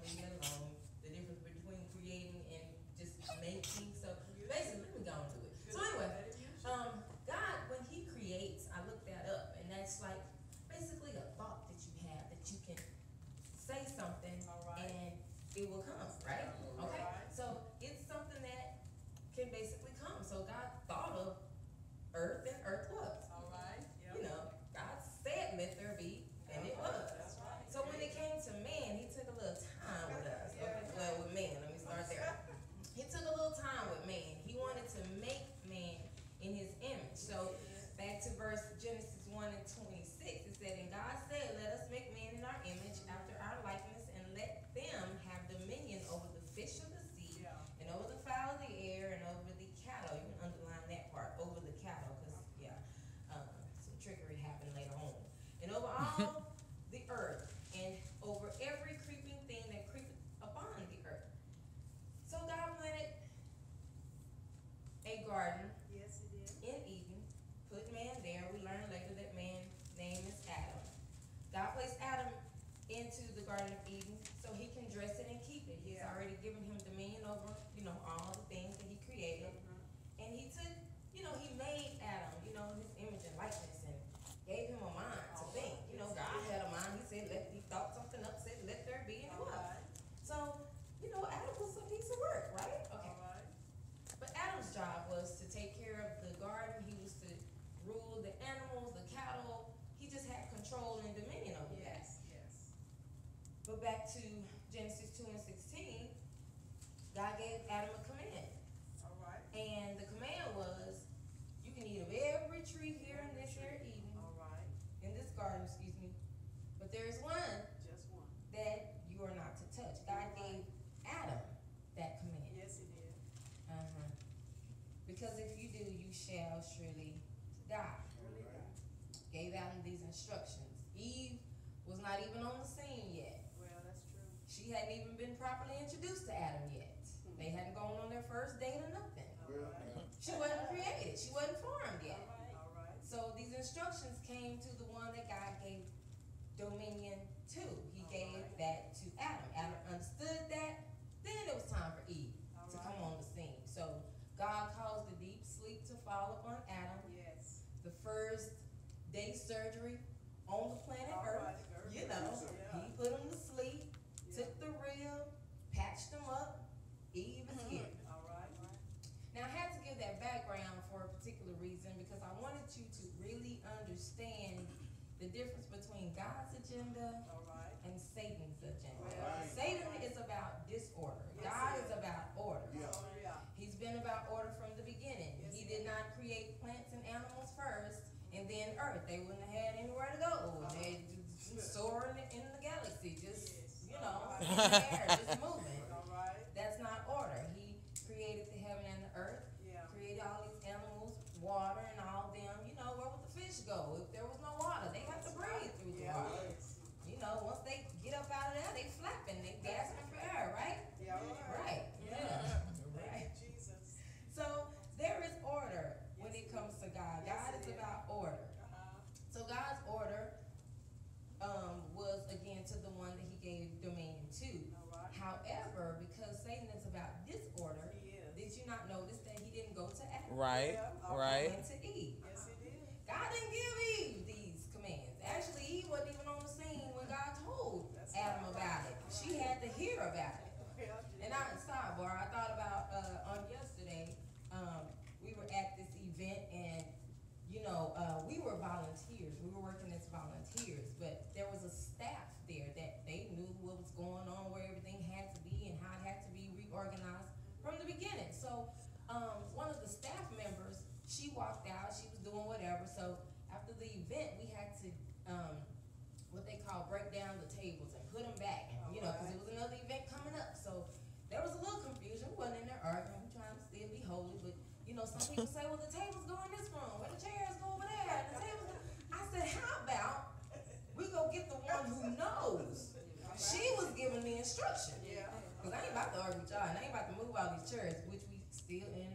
leave it alone. The difference between creating and just making. So basically, let me go and do it. So anyway, God, when He creates, I looked that up, and that's like basically a thought that you have that you can say something and it will come, right? Okay. So it's something that can basically come. So God thought of earth, and earth was. You know, God said, "Let there be," and it was. So when it came to man, He took a little time with us. Okay, well, with man, let me start there. He took a little time with man. He wanted to make man in His image. So back to verse Genesis 1:26, it said, "And God said, Let us make man in our image, after our likeness, and let them have dominion over the fish of the sea, and over the fowl of the air, and over the cattle." You can underline that part, over the cattle, because some trickery happened later on. "And over all the earth, and over every creeping thing that creepeth upon the earth." So God planted a garden in Eden, put man there. We learned later that man's name is Adam. God placed Adam into the Garden of Eden so He can dress it and keep it. He's already given him dominion over, all the things that He created. And He took, He made Adam, His image and likeness, and gave him a mind to think. God had a mind. He thought something up, said, "Let there be," and it was. So, Adam was a piece of work, right? Okay. But Adam's job was to take care of the garden. He was to rule the animals, the cattle. He just had control and dominion over that. But back to Genesis 2:16, God gave Adam a command. And the command was, you can eat of every tree here in this here Eden, in this garden, but there is one that you are not to touch. God gave Adam that command. Because if you do, you shall surely die. Gave Adam these instructions. Eve was not even on the scene yet. She hadn't even been properly introduced to Adam yet. They hadn't gone on their first date or nothing. She wasn't created. She wasn't formed yet. So these instructions came to the one that God gave dominion to. He gave that to Adam. Adam understood that. Then it was time for Eve to come on the scene. So God caused the deep sleep to fall upon Adam. The first day surgery on the planet Earth. He put him to sleep, took the rib, patched him up. Eve is here. Now, I had to give that background for a particular reason, because I wanted you to really understand the difference between God's agenda and Satan's agenda. Satan is about disorder. God is about order. He's been about order from the beginning. He did not create plants and animals first, and then earth. They wouldn't have had anywhere to go. They'd soar in the galaxy, just, in the air, just moving. That's not order. He created the heaven and the earth, created all these animals, water and all them. Where would the fish go? If there was no water, they have to breathe through the water. Once they get up out of there, they flapping, they gasping for air, right? Right. Right. So there is order when it comes to God. God is about order. So God's order was again to the one that He gave dominion to. However, because Satan is about disorder, did you not notice that he didn't go to Adam? Right. He went to Eve. God didn't give Eve these commands. Actually, Eve wasn't even on the scene when God told Adam about it. She had to hear about it. And sidebar, I thought about on yesterday, we were at this event, and we were volunteers. We were working as volunteers, but there was a staff there that they knew what was going on, where everything had to be, and how it had to be reorganized from the beginning. So one of the staff members, she walked out. She was doing whatever. So after the event, we had to what they call break down the tables and put them back, and because it was another event coming up. So there was a little confusion. We wasn't in there arguing. We trying to still be holy, but some people say, well, the tables go in this room, where the chairs go over there, and the tables go. I said, how about we go get the one who knows? She was giving the instruction. Because I ain't about to argue with y'all, and I ain't about to move all these chairs, which we still in